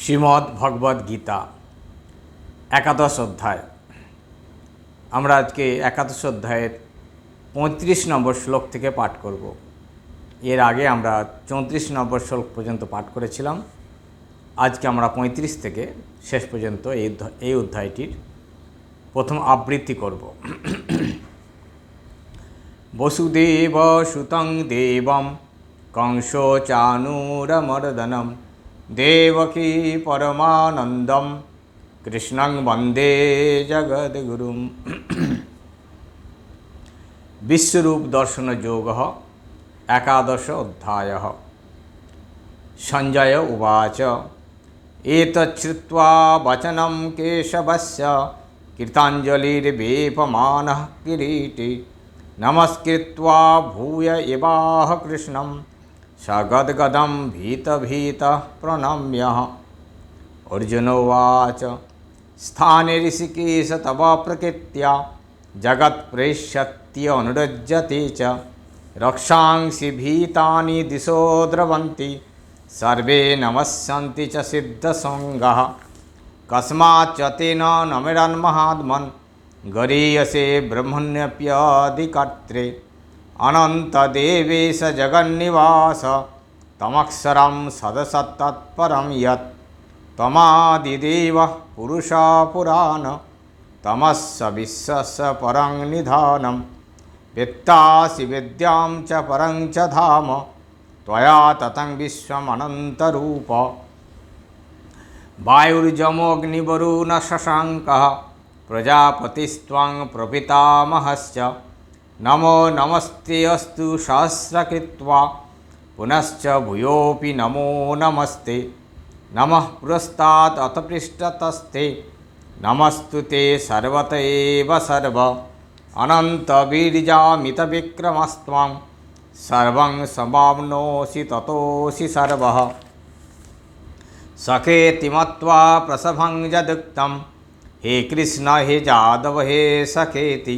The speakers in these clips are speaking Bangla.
শ্রীমদ্ ভগবদ্ গীতা একাদশ অধ্যায়। আমরা আজকে একাদশ অধ্যায়ের ৩৫ নম্বর শ্লোক থেকে পাঠ করব। এর আগে আমরা ৩৪ নম্বর শ্লোক পর্যন্ত পাঠ করেছিলাম। আজকে আমরা ৩৫ থেকে শেষ পর্যন্ত এই অধ্যায়টির প্রথম আবৃত্তি করব। বসুদেব সুতং দেবম কংস চানুরমর্দনম দেবকী পরমানন্দম কৃষ্ণং বন্দে জগদ্গুরুম। বিশ্বরূপ দর্শন যোগ একাদশ অধ্যায়। সঞ্জয় উবাচ এতচ্ছ্রুত্বা বচनं কেশবস্য কৃতাঞ্জলির্বেপমানः কিरीटी নমস্কৃत्वा ভূয় এবাহ কৃষ্ণं সগদ্গদं ভীতভীতः প্रणम्यः। अर्जुन उवाच स्थाने ऋषिकेश तव प्रकृत्या जगत्प्रेष्यत्यनुरज्यते च रक्षांसि भीतानि दिशो द्रवन्ति सर्वे नमस्यन्ति च सिद्धसङ्गः। कस्माच्च तेन नमिरन्महात्मन् गरीयसे ब्रह्मण्यप्यधिकर्त्रे अनन्तदेवेश जगन्निवास तमक्षरं सदसत्तत्परं यत् तमादिदेवः पुरुषः पुराण तमस्य विश्वस्य परं निधानं वेत्तासि विद्यां च परं च धाम त्वया ततं विश्वमनन्तरूप। वायुर्जमोऽग्निवरुणः शशाङ्कः प्रजापतिस्त्वं प्रपितामहश्च नमो नमस्ते अस्तु सहस्रकृत्वा पुनश्च भूयोऽपि नमो नमस्ते। नमः पुरस्तात् अथ पृष्ठतस्ते नमस्तु ते सर्वत एव सर्व अनन्तवीर्यामितविक्रमस्त्वं सर्वं समाप्नोषि ततोऽसि सर्वः। सखेति मत्वा प्रसभं यदुक्तं हे कृष्ण हे जादव हे सखेति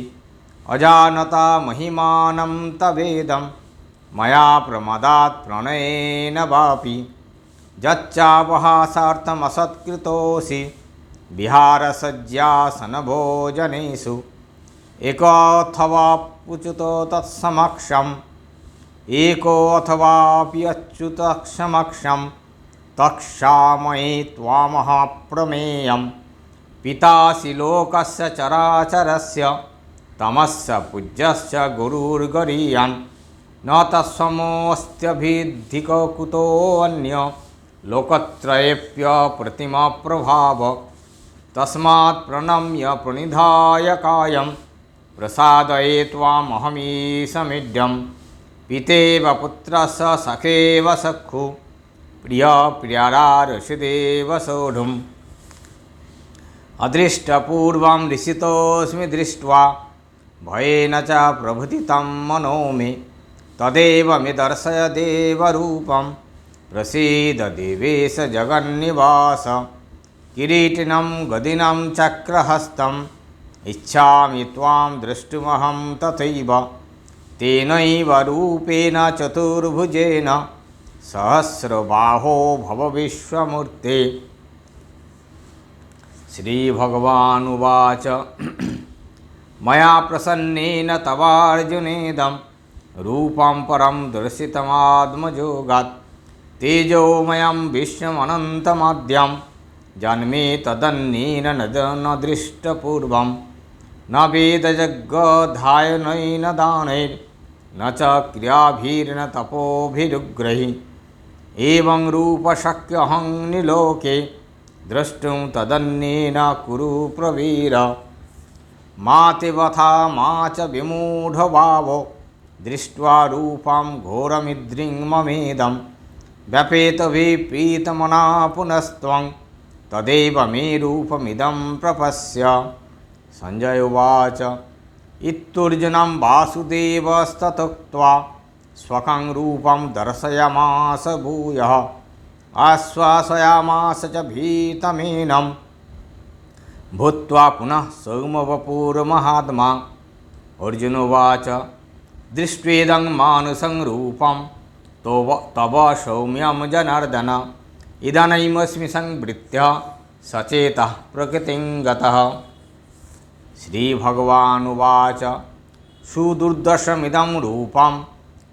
अजानता महिमानं तवेदं मया प्रमादात् प्रणयेन वापि यच्चावहासार्थमसत्कृतोऽसि विहारसज्जासनभोजनेषु एकोऽथवाप्युच्युतो तत्समक्षम् एकोऽथवापि अच्युतसमक्षं तत्क्षामये त्वामहाप्रमेयं पितासि लोकस्य चराचरस्य तमस्य पूज्यस्य गुरुर्गरीयान् न तत्समोऽस्त्यभिधिको कुतोऽन्य लोकत्रयेऽप्यप्रतिमा प्रभाव। तस्मात् प्रणम्य प्रणिधाय कायं प्रसादये त्वामहमीशमिड्यं पितेव पुत्रस्य सखेव सखु प्रियप्रियारारसिदेव सोढुम्। अदृष्टपूर्वं ऋषितोऽस्मि दृष्ट्वा भयेन च प्रभुतितं मनो मे तदेव मे दर्शय देवरूपं प्रसीद देवेश जगन्निवास। किरीटिनं गदिनं चक्रहस्तम् इच्छामि त्वां द्रष्टुमहं तथैव तेनैव रूपेण चतुर्भुजेन सहस्रबाहो भव विश्वमूर्ते। श्रीभगवानुवाच मया प्रसन्नेन तवार्जुनेदं रूपं परं दर्शितमात्मयोगात् तेजोमयं विश्वमनन्तमाद्यं जन्मे तदन्येन न दृष्टपूर्वं न वेदयज्ञाध्ययनेन दानैर्न च क्रियाभिर्न तपोभिरुग्रैः एवं रूपशक्यहं निलोके द्रष्टुं तदन्येन कुरु प्रवीर। मा ते वथा मा च विमूढभावो दृष्ट्वा रूपं घोरमिद्रिं ममेदं व्यपेतभिप्रीतमना पुनस्त्वं तदेव मे रूपमिदं प्रपश्य। संजय उवाच इत्तुर्जुनं वासुदेवस्ततुक्त्वा स्वकं रूपं दर्शयामास भूयः आश्वासयामास च भीतमेनं भूत्वा पुनः सौम्यवपुर्महात्मा। अर्जुन उवाच दृष्ट्वेदं मानुषं रूपं तव सौम्यं जनार्दन इदानीमस्मि संवृत्य सचेतः प्रकृतिं गतः। श्रीभगवानुवाच सुदुर्दशमिदं रूपं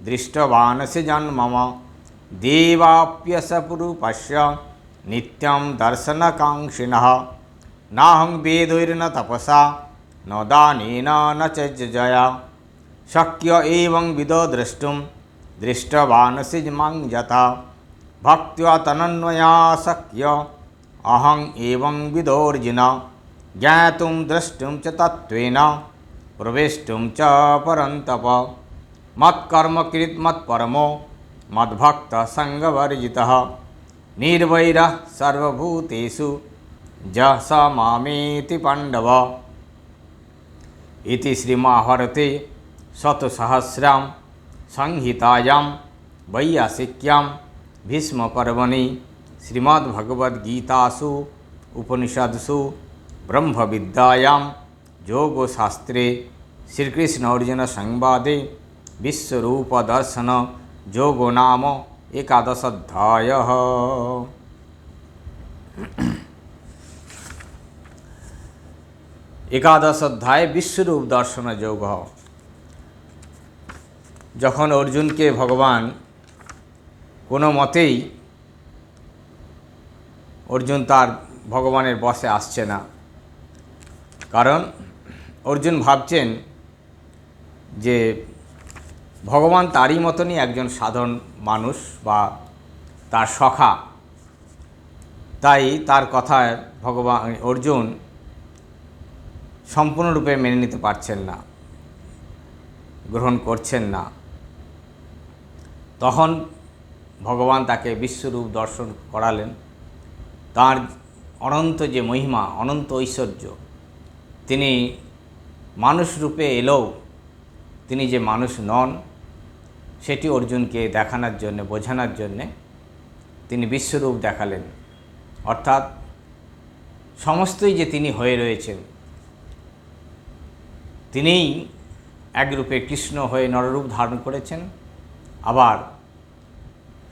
दृष्टवानसि जन्मम देवाप्यसपुरूपस्य नित्यं दर्शनकाङ्क्षिणः। नाहं वेदैर्न तपसा न दानेन न च जया शक्य एवं विदो द्रष्टुं दृष्टवानसि मां यथा। भक्त्या तनन्वया शक्य अहं एवं विदोऽर्जुन ज्ञातुं द्रष्टुं च तत्त्वेन प्रवेष्टुं च परन्तप। मत्कर्म कृत् मत्परमो मद्भक्तः संगवर्जितः निर्वैरः सर्वभूतेषु यः स मामेति पाण्डव। इति श्रीमहाभारते शतसहस्रां संहितायां वैयासिक्यां भीष्मपर्वणि श्रीमद्भगवद्गीतासु उपनिषत्सु ब्रह्मविद्यायां योगशास्त्रे श्रीकृष्णार्जुनसंवादे विश्वरूपदर्शन योगो नाम एकादशाध्यायः। एकादश अध्याय विश्वरूप दर्शन योग। যখন অর্জুনকে ভগবান কোনো মতেই অর্জুন তার ভগবানের বশে আসছে না, কারণ অর্জুন ভাবছেন যে ভগবান তারই মতনই একজন সাধারণ মানুষ বা তার সখা, তাই তার কথায় ভগবান অর্জুন সম্পূর্ণরূপে মেনে নিতে পারছেন না, গ্রহণ করছেন না। তখন ভগবান তাকে বিশ্বরূপ দর্শন করালেন। তার অনন্ত যে মহিমা, অনন্ত ঐশ্বর্য, তিনি মানুষ রূপে এলেও তিনি যে মানুষ নন সেটি অর্জুনকে দেখানোর জন্য, বোঝানোর জন্যে তিনি বিশ্বরূপ দেখালেন। অর্থাৎ সমস্তই যে তিনি হয়ে রয়েছেন, তিনিই একরূপে কৃষ্ণ হয়ে নররূপ ধারণ করেছেন, আবার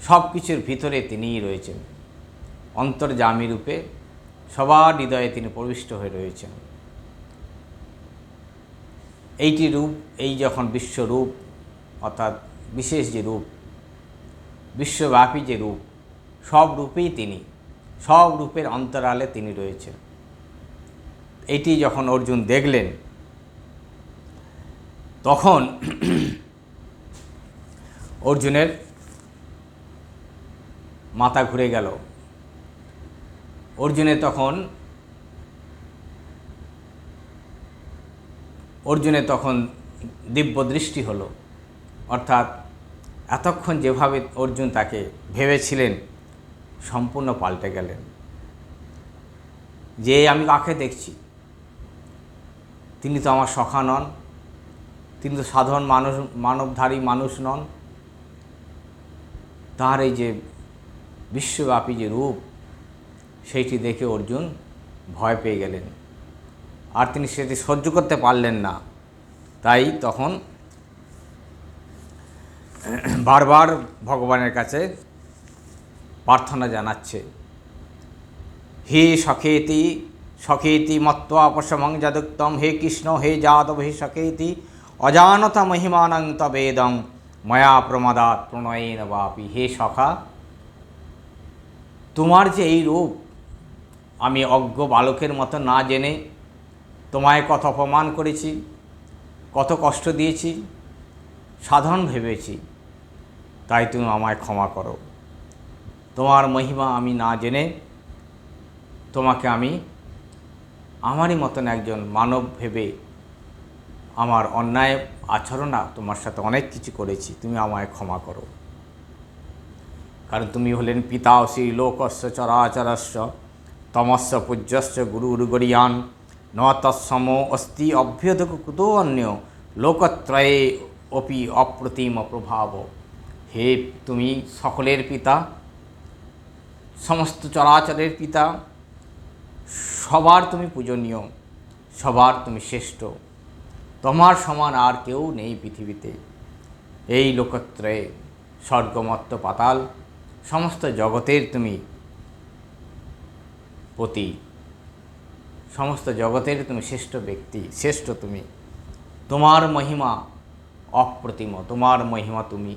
সব কিছুর ভিতরে তিনিই রয়েছেন, অন্তর্যামী রূপে সবার হৃদয়ে তিনি প্রবিষ্ট হয়ে রয়েছেন। এইটি রূপ, এই যখন বিশ্বরূপ অর্থাৎ বিশেষ যে রূপ, বিশ্বব্যাপী যে রূপ, সব রূপেই তিনি, সব রূপের অন্তরালে তিনি রয়েছেন। এইটি যখন অর্জুন দেখলেন তখন অর্জুনের মাথা ঘুরে গেল। অর্জুনের তখন দিব্য দৃষ্টি হলো। অর্থাৎ এতক্ষণ যেভাবে অর্জুন তাকে ভেবেছিলেন সম্পূর্ণ পাল্টে গেলেন। যে আমি কাকে দেখছি, তিনি তো আমার সখা নন, তিনি তো সাধারণ মানুষ, মানবধারী মানুষ নন। তার এই যে বিশ্বব্যাপী যে রূপ, সেইটি দেখে অর্জুন ভয় পেয়ে গেলেন, আর তিনি সেটি সহ্য করতে পারলেন না। তাই তখন বারবার ভগবানের কাছে প্রার্থনা জানাচ্ছে, হে সখেতি সখেতি মত্ত্বা অপশমং যদুক্তম, হে কৃষ্ণ হে যাদব হে সখেতি অজানতা মহিমানং তবেদং ময়া প্রমাদাত প্রণয়েন বাপি। হে সখা, তোমার যে এই রূপ, আমি অজ্ঞ বালকের মতো না জেনে তোমায় কত অপমান করেছি, কত কষ্ট দিয়েছি, সাধারণ ভেবেছি, তাই তুমি আমায় ক্ষমা করো। তোমার মহিমা আমি না জেনে তোমাকে আমি আমারই মতন একজন মানব ভেবে আমার অন্যায় আচরণ তোমার সাথে অনেক কিছু করেছি, তুমি আমায় ক্ষমা করো। কারণ তুমি হলেন পিতাসি লোকস্য চরাচরস্য তমস্য পূজ্যস্য গুরুর্গরিয়ান ন তৎসম অস্তি অভ্যুদক কুতো অন্য লোকত্রয়ে অপি অপ্রতিম প্রভাব। হে তুমি সকলের পিতা, সমস্ত চরাচরের পিতা, সবার তুমি পূজনীয়, সবার তুমি শ্রেষ্ঠ, তোমার সমান আর কেউ নেই পৃথিবীতে। এই লোকত্রয়ে স্বর্গ মর্ত্য পাতাল সমস্ত জগতের তুমি পতি, সমস্ত জগতের তুমি শ্রেষ্ঠ ব্যক্তি, শ্রেষ্ঠ তুমি। তোমার মহিমা অপ্রতিম, তোমার মহিমা তুমি,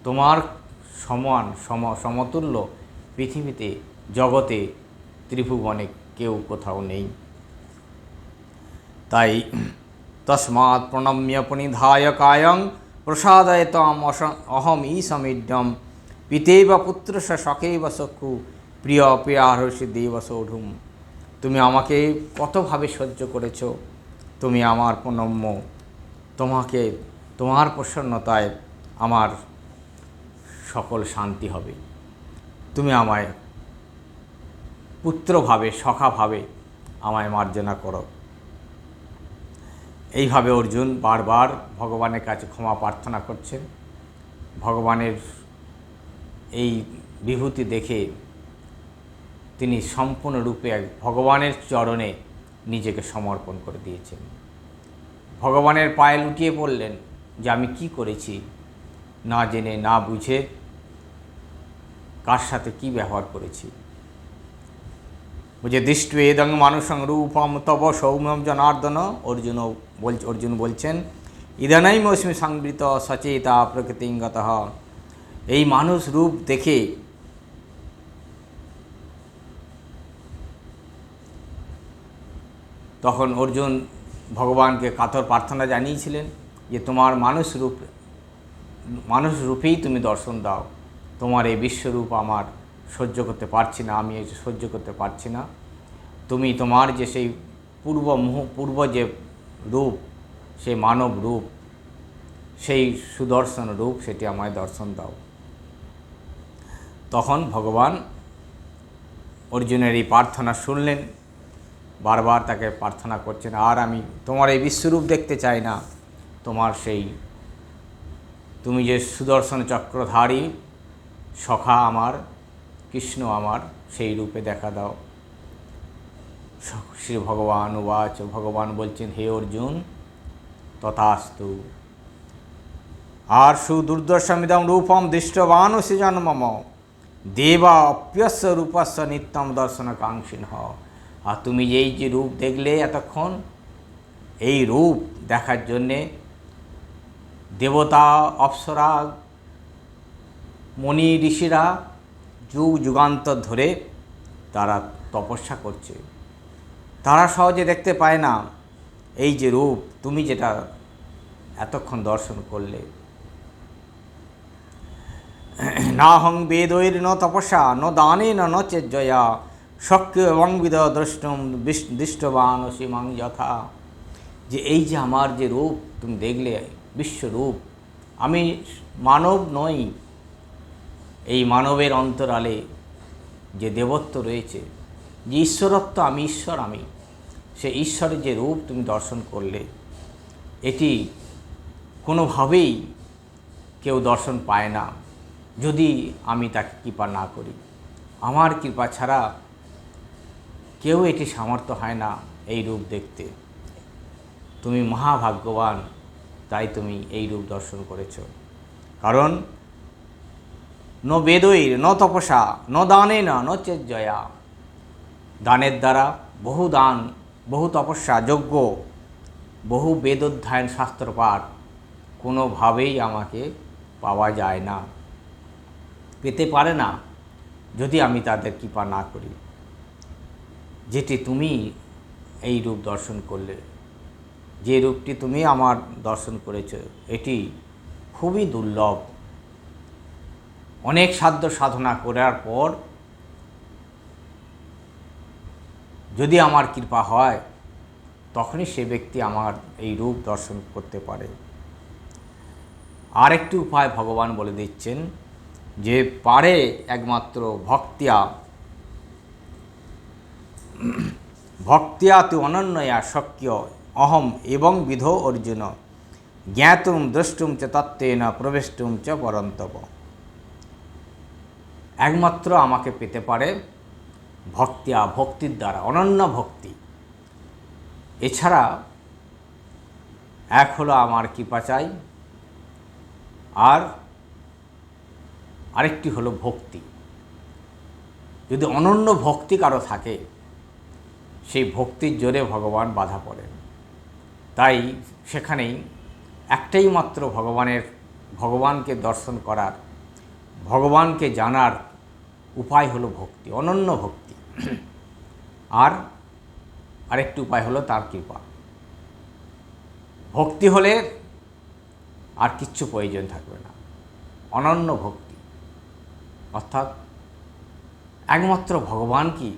তোমার সমান সমতুল্য পৃথিবীতে, জগতে, ত্রিভুবনে কেউ কোথাও নেই। তাই তস্মাৎ প্রণম্য প্রণিধায় কায়ং প্রসাদয়তাম অহম ঈশমিড্যম পিতেব পুত্রস্য সখেব সখ্যু প্রিয় প্রিয়াহর্ষি দেব সৌঢুম। তুমি আমাকে কতভাবে সহ্য করেছ, তুমি আমার প্রণম্য, তোমাকে, তোমার প্রসন্নতায় আমার সকল শান্তি হবে। তুমি আমায় পুত্রভাবে, সখাভাবে আমায় মার্জনা করো। এইভাবে অর্জুন বারবার ভগবানের কাছে ক্ষমা প্রার্থনা করছেন। ভগবানের এই বিভূতি দেখে তিনি সম্পূর্ণরূপে ভগবানের চরণে নিজেকে সমর্পণ করে দিয়েছেন। ভগবানের পায়ে লুটিয়ে পড়লেন যে আমি কি করেছি, না জেনে না বুঝে কার সাথে কি ব্যবহার করেছি। বুঝে দৃষ্ট্বেদং মানুষং রূপম তব সৌম্যম জনার্দন। অর্জুন বলছেন ইদানাইমস্মি সংবৃত সচেতা প্রকৃতিগতঃ। এই মানুষ রূপ দেখে তখন অর্জুন ভগবানকে কাতর প্রার্থনা জানিয়েছিলেন যে তোমার মানুষ রূপেই তুমি দর্শন দাও। তোমার এই বিশ্বরূপ আমার সহ্য করতে পারছি না, আমি সহ্য করতে পারছি না। তুমি তোমার যে সেই পূর্ব যে রূপ, সেই মানব রূপ, সেই সুদর্শন রূপ, সেটি আমায় দর্শন দাও। তখন ভগবান অর্জুনের এই প্রার্থনা শুনলেন, বারবার তাকে প্রার্থনা করছেন আর আমি তোমার এই বিশ্বরূপ দেখতে চাই না, তোমার সেই তুমি যে সুদর্শন চক্রধারী সখা আমার, কৃষ্ণ আমার, সেই রূপে দেখা দাও। শ্রী ভগবান উবাচ, ভগবান বলছেন হে অর্জুন তথাস্তু। আর সুদুর্দর্শমিদম রূপম দৃষ্টবানসি জন্মম দেবা অপ্যস্য রূপস্য নিত্যম দর্শন কাঙ্ক্ষিণঃ। আর তুমি এই যে রূপ দেখলে এতক্ষণ, এই রূপ দেখার জন্যে দেবতা, অপ্সরা, মণি ঋষিরা যুগ যুগান্তর ধরে তারা তপস্যা করছে। তারা সহজে দেখতে পায় না এই যে রূপ তুমি যেটা এতক্ষণ দর্শন করলে। না হং বেদৈর ন তপস্যা ন দানে ন চেজ্জয়া শক্য এবং বিদ দ্রষ্টুম দৃষ্টবান সীমাং যথা। যে এই যে আমার যে রূপ তুমি দেখলে, বিশ্বরূপ, আমি মানব নই। এই মানবের অন্তরালে যে দেবত্ব রয়েছে, যে ঈশ্বরত্ব, আমি ঈশ্বর, আমি সেই ঈশ্বরের যে রূপ তুমি দর্শন করলে, এটি কোনোভাবেই কেউ দর্শন পায় না যদি আমি তাকে কৃপা না করি। আমার কৃপা ছাড়া কেউ এটি সামর্থ্য হয় না এই রূপ দেখতে। তুমি মহাভাগ্যবান, তাই তুমি এই রূপ দর্শন করেছ। কারণ ন বেদৈর ন তপসা ন দানে ন চেজ্জয়া। দানের দ্বারা, বহু দান, বহু তপস্যা, যজ্ঞ, বহু বেদোধ্যায়ন, শাস্ত্রপাঠ কোনোভাবেই আমাকে পাওয়া যায় না, পেতে পারে না যদি আমি তাদের কৃপা না করি। যেটি তুমি এই রূপ দর্শন করলে, যে রূপটি তুমি আমার দর্শন করেছ, এটি খুবই দুর্লভ। অনেক সাধ্য সাধনা করার পর যদি আমার কৃপা হয়, তখনই সে ব্যক্তি আমার এই রূপ দর্শন করতে পারে। আরেকটি উপায় ভগবান বলে দিচ্ছেন যে পারে একমাত্র ভক্তিয়া তু অনন্যয়া শক্য অহম এবং বিধ অর্জুন জ্ঞাতুম দ্রষ্টুম চ তত্ত্বেন প্রবেষ্টুম চ পরন্তপ। একমাত্র আমাকে পেতে পারে ভক্তিয়া, ভক্তির দ্বারা, অনন্য ভক্তি। এছাড়া এক হলো আমার কৃপা চাই, আর আরেকটি হলো ভক্তি। যদি অনন্য ভক্তি কারো থাকে সেই ভক্তির জোরে ভগবান বাধা পড়েন। তাই সেখানেই একটাই মাত্র ভগবানকে দর্শন করার, ভগবানকে জানার উপায় হলো ভক্তি, অনন্য ভক্তি। আর আরেকটি উপায় হলো তার কৃপা। ভক্তি হলে আর কিচ্ছু প্রয়োজন থাকবে না, অনন্য ভক্তি। অর্থাৎ একমাত্র ভগবানকে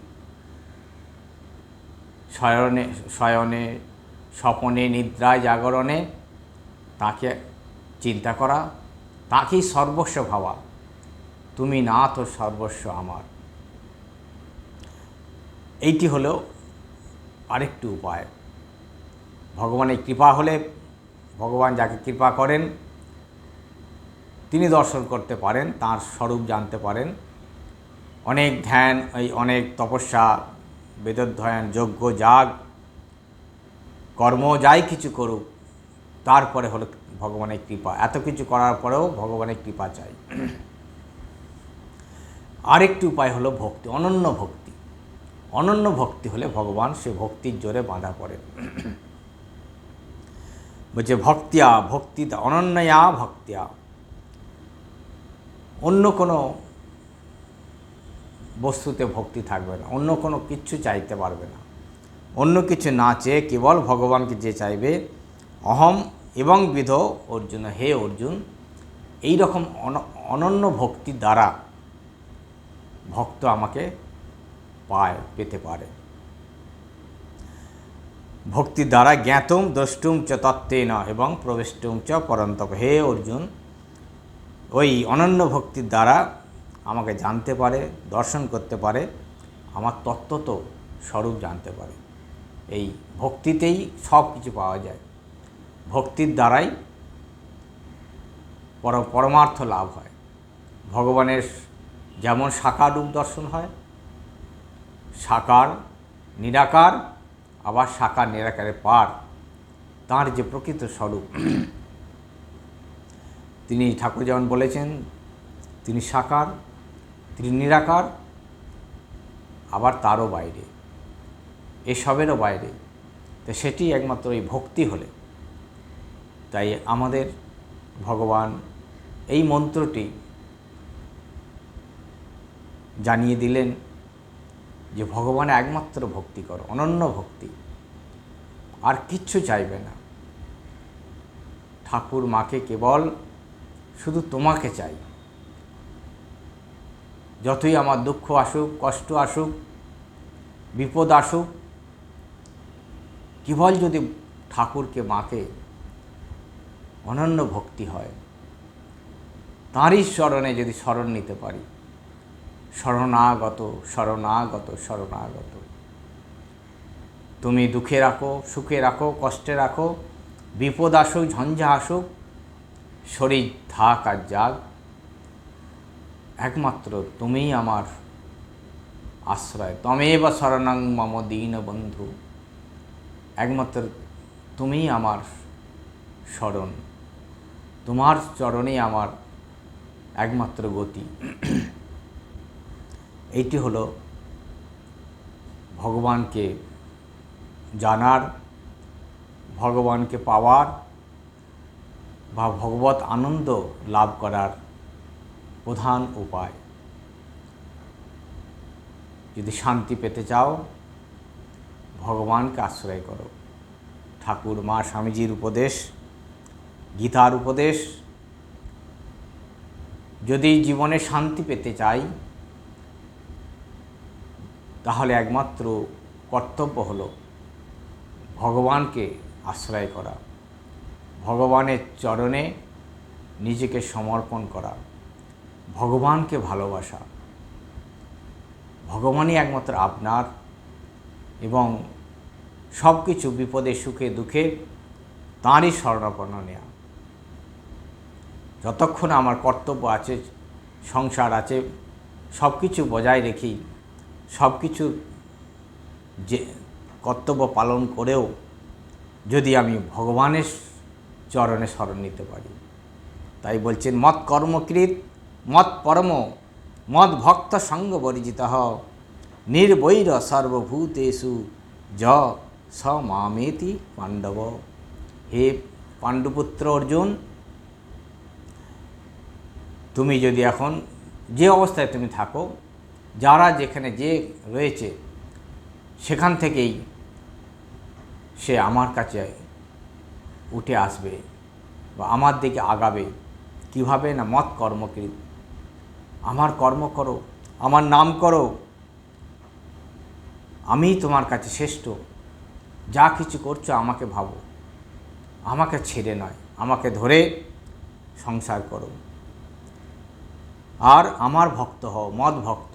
শয়নে স্বপনে নিদ্রায় জাগরণে তাকে চিন্তা করা, তাকেই সর্বস্ব ভাবা, তুমি না তো সর্বস্ব আমার। এইটি হলো আরেকটি উপায়। ভগবানের কৃপা হলে, ভগবান যাকে কৃপা করেন তিনি দর্শন করতে পারেন, তার স্বরূপ জানতে পারেন। অনেক ধ্যান, অনেক তপস্যা, বেদোধ্যয়ন, যজ্ঞ, যাগ, কর্ম যাই কিছু করুক, তারপরে হলো ভগবানের কৃপা। এত কিছু করার পরেও ভগবানের কৃপা চাই। আরেকটি উপায় হলো ভক্তি, অনন্য ভক্তি। অনন্য ভক্তি হলে ভগবান সে ভক্তির জোরে বাঁধা পড়েন। বলছে ভক্তিয়া ভক্তি অনন্যয়া ভক্তিয়া, অন্য কোনো বস্তুতে ভক্তি থাকবে না, অন্য কোনো কিচ্ছু চাইতে পারবে না। অন্য কিছু না চেয়ে কেবল ভগবানকে যে চাইবে, অহম এবং বিধ অর্জুন, হে অর্জুন, এই রকম অনন্য ভক্তির দ্বারা ভক্ত আমাকে পেতে পারে। ভক্তির দ্বারা জ্ঞাতুম দ্রষ্টুম চ তত্ত্বেন এবং প্রবেষ্টুম চ পরন্তপ, হে অর্জুন, ওই অনন্য ভক্তির দ্বারা আমাকে জানতে পারে, দর্শন করতে পারে, আমার তত্ত্ব স্বরূপ জানতে পারে। এই ভক্তিতেই সব কিছু পাওয়া যায়। ভক্তির দ্বারাই পরমার্থ লাভ হয়। ভগবানের যেমন সাকার রূপ দর্শন হয়, সাকার নিরাকার, আবার সাকার নিরাকারের পার, তাঁর যে প্রকৃত স্বরূপ, তিনি ঠাকুর যেমন বলেছেন তিনি সাকার, তিনি নিরাকার, আবার তারও বাইরে, এসবেরও বাইরে। তো সেটি একমাত্র এই ভক্তি হলে। তাই আমাদের ভগবান এই মন্ত্রটি জানিয়ে দিলেন যে ভগবান একমাত্র ভক্তি করো, অনন্য ভক্তি, আর কিচ্ছু চাইবে না। ঠাকুর মাকে কেবল শুধু তোমাকে চাই। যতই আমার দুঃখ আসুক, কষ্ট আসুক, বিপদ আসুক, কেবল যদি ঠাকুরকে মাকে অনন্য ভক্তি হয়, তাঁরই চরণে যদি শরণ নিতে পারি, শরণাগত শরণাগত শরণাগত, তুমি দুঃখে রাখো, সুখে রাখো, কষ্টে রাখো, বিপদ আসুক, ঝঞ্ঝা আসুক, শরীর থাক আর যাক, একমাত্র তুমিই আমার আশ্রয়। তমেব শরণং মম দীনবন্ধু, একমাত্র তুমিই আমার শরণ, তোমার চরণেই আমার একমাত্র গতি। এইটি হলো ভগবানকে জানার, ভগবানকে পাওয়ার বা ভগবত আনন্দ লাভ করার প্রধান উপায়। যদি শান্তি পেতে চাও, ভগবানকে আশ্রয় করো। ঠাকুর মা স্বামীজির উপদেশ, গীতার উপদেশ, যদি জীবনে শান্তি পেতে চাই, তাহলে একমাত্র কর্তব্য হলো ভগবানকে আশ্রয় করা, ভগবানের চরণে নিজেকে সমর্পণ করা, ভগবানকে ভালোবাসা। ভগবানই একমাত্র আপনার, এবং সব কিছু বিপদে সুখে দুঃখে তাঁরই শরণাপন্ন নেওয়া। যতক্ষণ আমার কর্তব্য আছে, সংসার আছে, সব কিছু বজায় রেখেই, সব কিছু যে কর্তব্য পালন করেও যদি আমি ভগবানের চরণে শরণ নিতে পারি। তাই বলছেন মৎ কর্মকৃত মৎ পরম মৎ ভক্ত সঙ্গ বর্জিত নির্বৈর সর্বভূতেষু য স মামেতি পাণ্ডব। হে পাণ্ডুপুত্র অর্জুন, তুমি যদি এখন যে অবস্থায় তুমি থাকো, যারা যেখানে যে রয়েছে সেখান থেকেই সে আমার কাছে উঠে আসবে বা আমার দিকে আগাবে। কিভাবে না মৎ কর্মকৃত, আমার কর্ম করো, আমার নাম করো, আমি তোমার কাছে শ্রেষ্ঠ। যা কিছু করছো আমাকে ভাবো, আমাকে ছেড়ে নয়, আমাকে ধরে সংসার করো। আর আমার ভক্ত হও, মদ ভক্ত,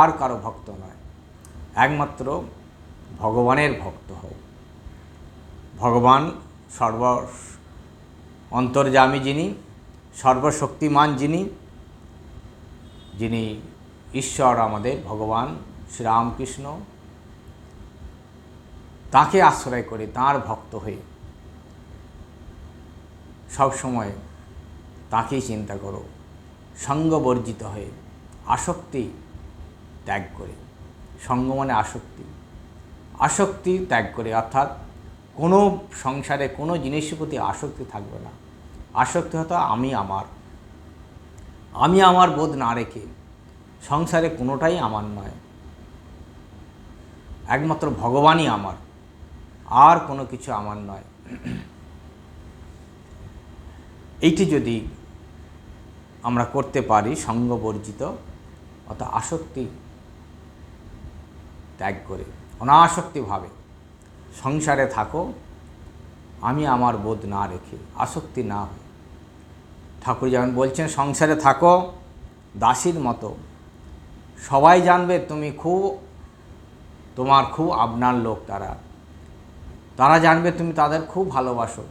আর কারো ভক্ত নয়, একমাত্র ভগবানের ভক্ত হও। ভগবান সর্ব অন্তর্যামী, যিনি সর্বশক্তিমান, যিনি ঈশ্বর আমাদের ভগবান শ্রীরামকৃষ্ণ, তাকে আশ্রয় করে তাঁর ভক্ত হয়ে সবসময় তাকেই চিন্তা করো, সঙ্গবর্জিত হয়ে, আসক্তি ত্যাগ করে। সঙ্গ মানে আসক্তি, আসক্তি ত্যাগ করে, অর্থাৎ কোনো সংসারে কোনো জিনিসের প্রতি আসক্তি থাকবে না। আসক্তি হতো আমি আমার বোধ না রেখে, সংসারে কোনোটাই আমার নয়, একমাত্র ভগবানই আমার, আর কোনো কিছু আমার নয়। এইটি যদি আমরা করতে পারি, সঙ্গবর্জিত অর্থাৎ আসক্তি ত্যাগ করে অনাসক্তিভাবে সংসারে থাকো, আমি আমার বোধ না রেখে, আসক্তি না হয়। ঠাকুর যেমন বলছেন, সংসারে থাকো দাসীর মতো, সবাই জানবে তুমি তোমার খুব আপনার লোক, তারা জানবে তুমি তাদের খুব ভালোবাসো,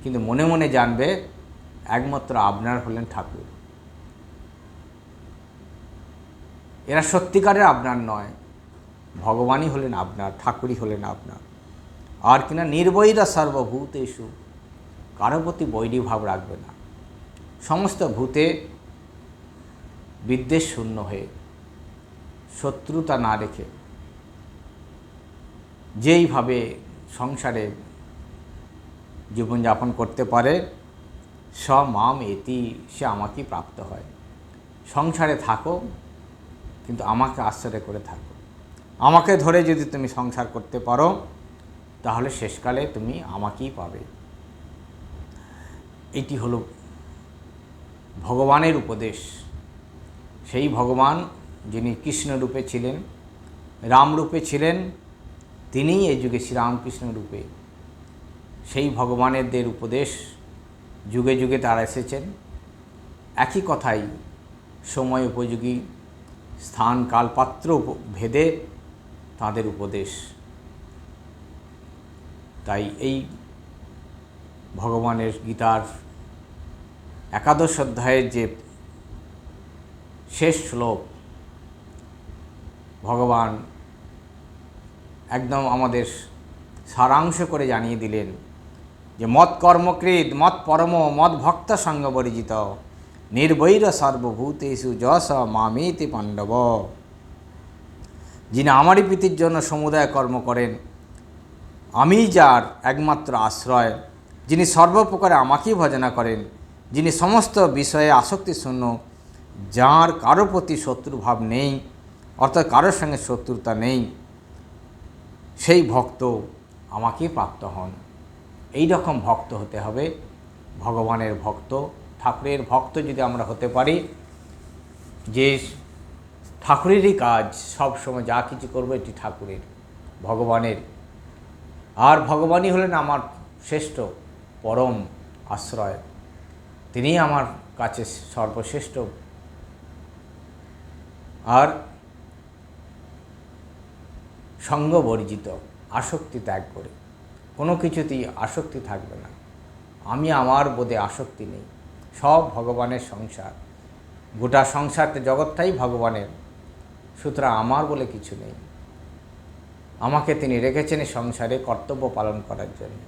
কিন্তু মনে মনে জানবে একমাত্র আপনার হলেন ঠাকুর। এরা সত্যিকারের আপনার নয়, ভগবানই হলেন আপনার, ঠাকুরই হলেন আপনার। আর কিনা নির্বৈরা সর্বভূতেষু, কারো প্রতি বৈরী ভাব রাখবে না, সমস্ত ভূতে বিদ্বেষ শূন্য হয়ে, শত্রুতা না রেখে, যেইভাবে সংসারে জীবনযাপন করতে পারে, স মাম এতি, সে আমাকেই প্রাপ্ত হয়। সংসারে থাকো কিন্তু আমাকে আশ্রয় করে থাকো, আমাকে ধরে যদি তুমি সংসার করতে পারো, তাহলে শেষকালে তুমি আমাকেই পাবে। এটি হলো ভগবানের উপদেশ। সেই ভগবান যিনি কৃষ্ণ রূপে ছিলেন, রাম রূপে ছিলেন, তিনিই এই যুগে শ্রীরামকৃষ্ণ রূপে। সেই ভগবানেরদের উপদেশ যুগে যুগে তারা এসেছেন, একই কথাই সময় উপযোগী, স্থান কাল পাত্র ভেদে তাঁদের উপদেশ। তাই এই ভগবানের গীতার একাদশ অধ্যায়ের যে শেষ শ্লোক, ভগবান একদম আমাদের সারাংশ করে জানিয়ে দিলেন যে মৎ কর্মকৃত, মৎ পরম, মৎ ভক্ত সঙ্গ পরিচিত, নির্বৈর সর্বভূতেষু যশ মামেতি পাণ্ডব। যিনি আমারই প্রীতির জন্য সমুদায় কর্ম করেন, আমি যার একমাত্র আশ্রয়, যিনি সর্বপ্রকারে আমাকেই ভজনা করেন, যিনি সমস্ত বিষয়ে আসক্তি শূন্য, যার কারো প্রতি শত্রুভাব নেই, অর্থাৎ কারোর সঙ্গে শত্রুতা নেই, সেই ভক্ত আমাকেই প্রাপ্ত হন। এই রকম ভক্ত হতে হবে, ভগবানের ভক্ত, ঠাকুরের ভক্ত যদি আমরা হতে পারি, যে ঠাকুরেরই কাজ, সব সময় যা কিছু করবো এটি ঠাকুরের, ভগবানের। আর ভগবানই হলেন আমার শ্রেষ্ঠ পরম আশ্রয়, তিনিই আমার কাছে সর্বশ্রেষ্ঠ। আর সঙ্গবর্জিত, আসক্তি ত্যাগ করে, কোনো কিছুতেই আসক্তি থাকবে না। আমি আমার বোধে আসক্তি নেই, সব ভগবানের সংসার, গোটা সংসারতে জগৎটাই ভগবানের, সুতরাং আমার বলে কিছু নেই। আমাকে তিনি রেখেছেন সংসারে কর্তব্য পালন করার জন্য।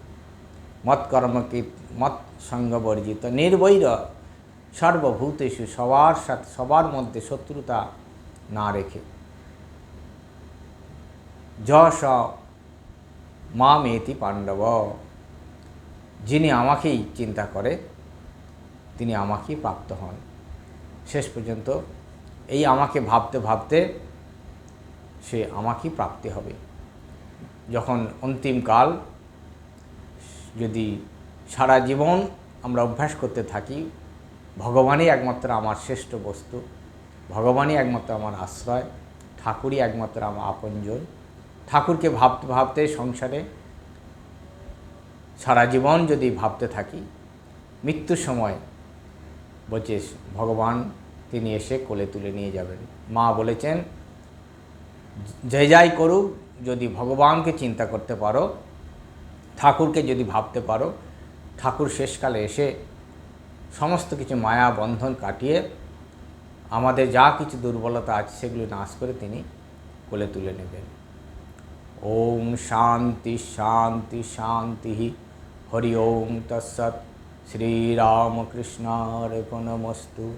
মৎ কর্মকৃত, মৎ সঙ্গবর্জিত, নির্বৈর সর্বভূতেষু, সবার সাথে, সবার মধ্যে শত্রুতা না রেখে। যশ মামেতি পাণ্ডব, যিনি আমাকেই চিন্তা করে তিনি আমাকেই প্রাপ্ত হন। শেষ পর্যন্ত এই আমাকে ভাবতে ভাবতে সে আমাকেই প্রাপ্তি হবে। যখন অন্তিমকাল যদি সারা জীবন আমরা অভ্যাস করতে থাকি ভগবানই একমাত্র আমার শ্রেষ্ঠ বস্তু, ভগবানই একমাত্র আমার আশ্রয়, ঠাকুরই একমাত্র আমার আপনজন, ঠাকুরকে ভাবতে ভাবতে সংসারে সারা জীবন যদি ভাবতে থাকি, মৃত্যুর সময় বলছে ভগবান তিনি এসে কোলে তুলে নিয়ে যাবেন। মা বলেছেন যে যাই করুক, যদি ভগবানকে চিন্তা করতে পারো, ঠাকুরকে যদি ভাবতে পারো, ঠাকুর শেষকালে এসে সমস্ত কিছু মায়া বন্ধন কাটিয়ে আমাদের যা কিছু দুর্বলতা আছে সেগুলো নাশ করে তিনি কোলে তুলে নেবেন। ওম শান্তি শান্তি শান্তি। হরি ওম তৎসৎ। শ্রীরামকৃষ্ণার্পণমস্তু।